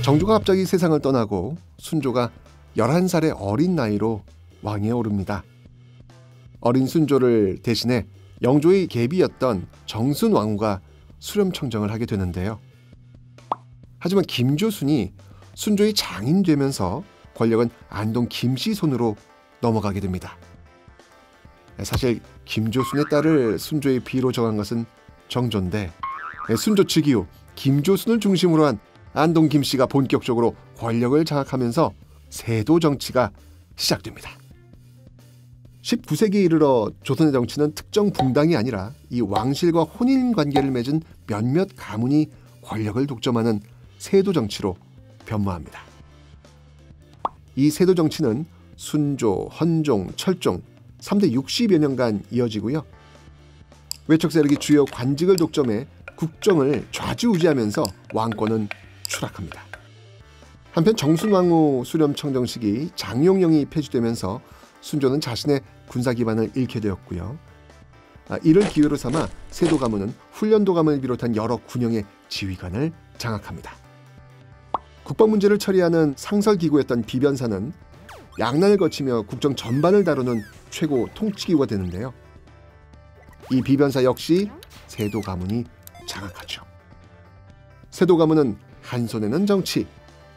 정조가 갑자기 세상을 떠나고 순조가 11살의 어린 나이로 왕위에 오릅니다. 어린 순조를 대신해 영조의 계비였던 정순왕후가 수렴청정을 하게 되는데요. 하지만 김조순이 순조의 장인 되면서 권력은 안동 김씨 손으로 넘어가게 됩니다. 사실 김조순의 딸을 순조의 비로 정한 것은 정조인데 순조 즉위 후 김조순을 중심으로 한 안동 김씨가 본격적으로 권력을 장악하면서 세도 정치가 시작됩니다. 19세기에 이르러 조선의 정치는 특정 붕당이 아니라 이 왕실과 혼인 관계를 맺은 몇몇 가문이 권력을 독점하는 세도 정치로 변모합니다. 이 세도 정치는 순조, 헌종, 철종 3대 60여 년간 이어지고요. 외척 세력이 주요 관직을 독점해 국정을 좌지우지하면서 왕권은 추락합니다. 한편 정순왕후 수렴청정식이 장용령이 폐지되면서 순조는 자신의 군사 기반을 잃게 되었고요. 이를 기회로 삼아 세도 가문은 훈련도 가문을 비롯한 여러 군영의 지휘관을 장악합니다. 국방 문제를 처리하는 상설기구였던 비변사는 양난을 거치며 국정 전반을 다루는 최고 통치기구가 되는데요. 이 비변사 역시 세도 가문이 장악하죠. 세도 가문은 한 손에는 정치,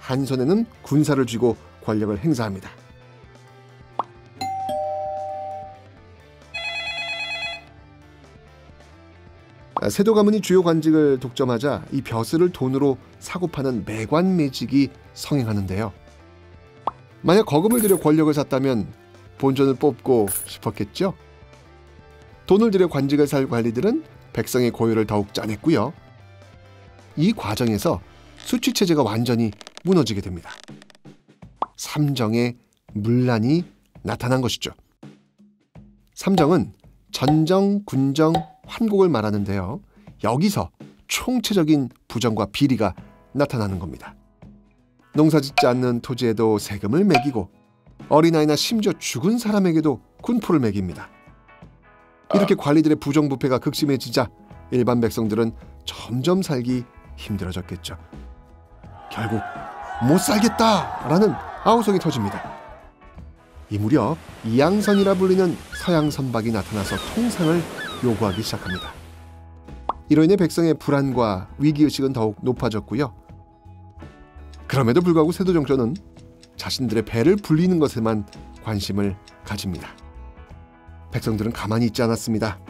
한 손에는 군사를 쥐고 권력을 행사합니다. 세도 가문이 주요 관직을 독점하자 이 벼슬을 돈으로 사고 파는 매관매직이 성행하는데요. 만약 거금을 들여 권력을 샀다면 본전을 뽑고 싶었겠죠. 돈을 들여 관직을 살 관리들은 백성의 고요를 더욱 짜냈고요. 이 과정에서 수취체제가 완전히 무너지게 됩니다. 삼정의 문란이 나타난 것이죠. 삼정은 전정, 군정, 환곡을 말하는데요. 여기서 총체적인 부정과 비리가 나타나는 겁니다. 농사짓지 않는 토지에도 세금을 매기고 어린아이나 심지어 죽은 사람에게도 군포를 매깁니다. 이렇게 관리들의 부정부패가 극심해지자 일반 백성들은 점점 살기 힘들어졌겠죠. 결국 못 살겠다라는 아우성이 터집니다. 이 무렵 이양선이라 불리는 서양 선박이 나타나서 통상을 요구하기 시작합니다. 이로 인해 백성의 불안과 위기의식은 더욱 높아졌고요. 그럼에도 불구하고 세도 정조는 자신들의 배를 불리는 것에만 관심을 가집니다. 백성들은 가만히 있지 않았습니다.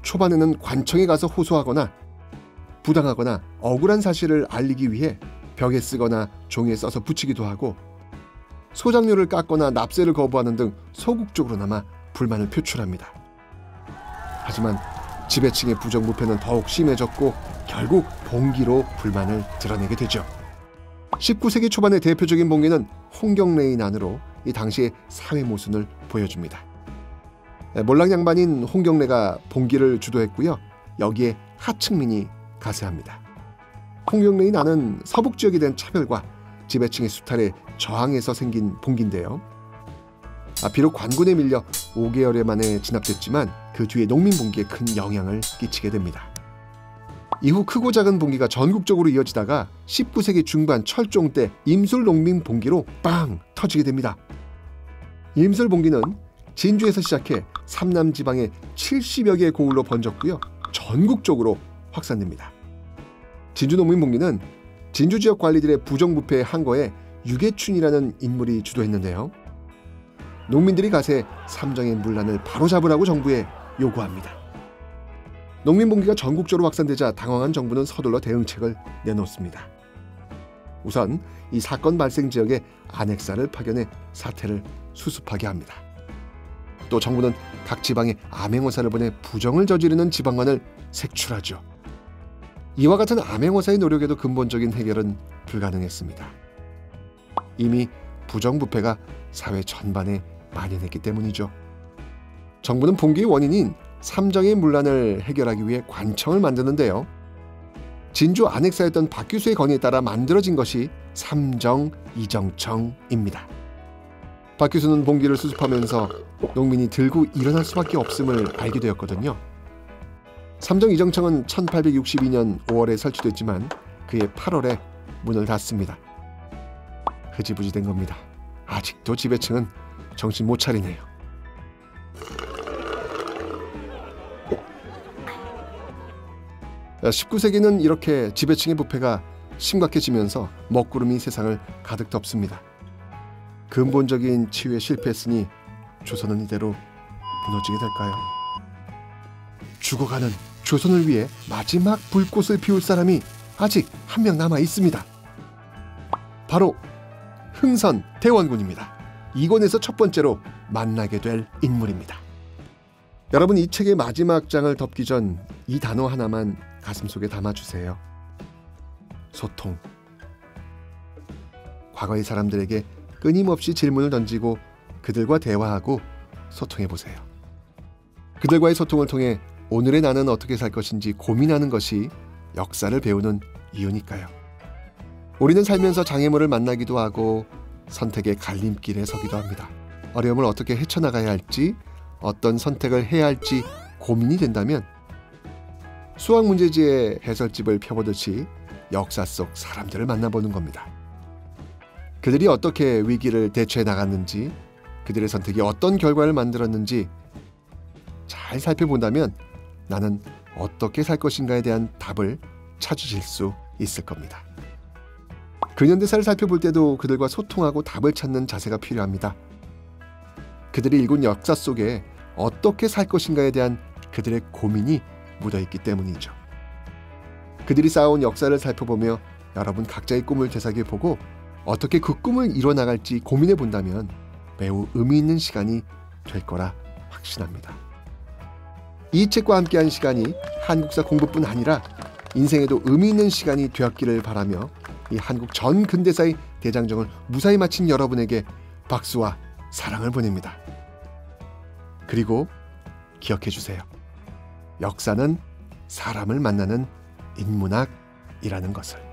초반에는 관청에 가서 호소하거나 부당하거나 억울한 사실을 알리기 위해 벽에 쓰거나 종이에 써서 붙이기도 하고 소장료를 깎거나 납세를 거부하는 등 소극적으로나마 불만을 표출합니다. 하지만 지배층의 부정부패는 더욱 심해졌고 결국 봉기로 불만을 드러내게 되죠. 19세기 초반의 대표적인 봉기는 홍경래의 난으로 이 당시의 사회 모순을 보여줍니다. 몰락양반인 홍경래가 봉기를 주도했고요. 여기에 하층민이 가세합니다. 홍경래의 난은 서북 지역에 대한 차별과 지배층의 수탈에 저항해서 생긴 봉기인데요. 비록 관군에 밀려 5개월여 만에 진압됐지만 그 뒤에 농민봉기에 큰 영향을 끼치게 됩니다. 이후 크고 작은 봉기가 전국적으로 이어지다가 19세기 중반 철종 때 임술농민봉기로 빵 터지게 됩니다. 임술봉기는 진주에서 시작해 삼남 지방의 70여 개의 고을로 번졌고요. 전국적으로 확산됩니다. 진주농민봉기는 진주 지역 관리들의 부정부패에 항거해 유계춘이라는 인물이 주도했는데요. 농민들이 가세 삼정의 문란을 바로잡으라고 정부에 요구합니다. 농민봉기가 전국적으로 확산되자 당황한 정부는 서둘러 대응책을 내놓습니다. 우선 이 사건 발생 지역에 안핵사를 파견해 사태를 수습하게 합니다. 또 정부는 각 지방에 암행어사를 보내 부정을 저지르는 지방관을 색출하죠. 이와 같은 암행어사의 노력에도 근본적인 해결은 불가능했습니다. 이미 부정부패가 사회 전반에 만연했기 때문이죠. 정부는 봉기의 원인인 삼정의 문란을 해결하기 위해 관청을 만드는데요. 진주 안핵사였던 박규수의 건의에 따라 만들어진 것이 삼정 이정청입니다. 박규수는 봉기를 수습하면서 농민이 들고 일어날 수밖에 없음을 알게 되었거든요. 삼정 이정청은 1862년 5월에 설치됐지만 그해 8월에 문을 닫습니다. 흐지부지 된 겁니다. 아직도 지배층은 정신 못 차리네요. 자, 19세기는 이렇게 지배층의 부패가 심각해지면서 먹구름이 세상을 가득 덮습니다. 근본적인 치유에 실패했으니 조선은 이대로 무너지게 될까요? 죽어가는 조선을 위해 마지막 불꽃을 피울 사람이 아직 한 명 남아 있습니다. 바로 흥선 대원군입니다. 이 권에서 첫 번째로 만나게 될 인물입니다. 여러분, 이 책의 마지막 장을 덮기 전 이 단어 하나만 가슴속에 담아주세요. 소통. 과거의 사람들에게 끊임없이 질문을 던지고 그들과 대화하고 소통해보세요. 그들과의 소통을 통해 오늘의 나는 어떻게 살 것인지 고민하는 것이 역사를 배우는 이유니까요. 우리는 살면서 장애물을 만나기도 하고 선택의 갈림길에 서기도 합니다. 어려움을 어떻게 헤쳐나가야 할지, 어떤 선택을 해야 할지 고민이 된다면 수학문제지의 해설집을 펴보듯이 역사 속 사람들을 만나보는 겁니다. 그들이 어떻게 위기를 대처해 나갔는지, 그들의 선택이 어떤 결과를 만들었는지 잘 살펴본다면 나는 어떻게 살 것인가에 대한 답을 찾으실 수 있을 겁니다. 근현대사를 살펴볼 때도 그들과 소통하고 답을 찾는 자세가 필요합니다. 그들이 일군 역사 속에 어떻게 살 것인가에 대한 그들의 고민이 묻어있기 때문이죠. 그들이 쌓아온 역사를 살펴보며 여러분 각자의 꿈을 되새겨보고 어떻게 그 꿈을 이뤄나갈지 고민해 본다면 매우 의미 있는 시간이 될 거라 확신합니다. 이 책과 함께한 시간이 한국사 공부뿐 아니라 인생에도 의미 있는 시간이 되었기를 바라며 이 한국 전 근대사의 대장정을 무사히 마친 여러분에게 박수와 사랑을 보냅니다. 그리고 기억해 주세요. 역사는 사람을 만나는 인문학이라는 것을.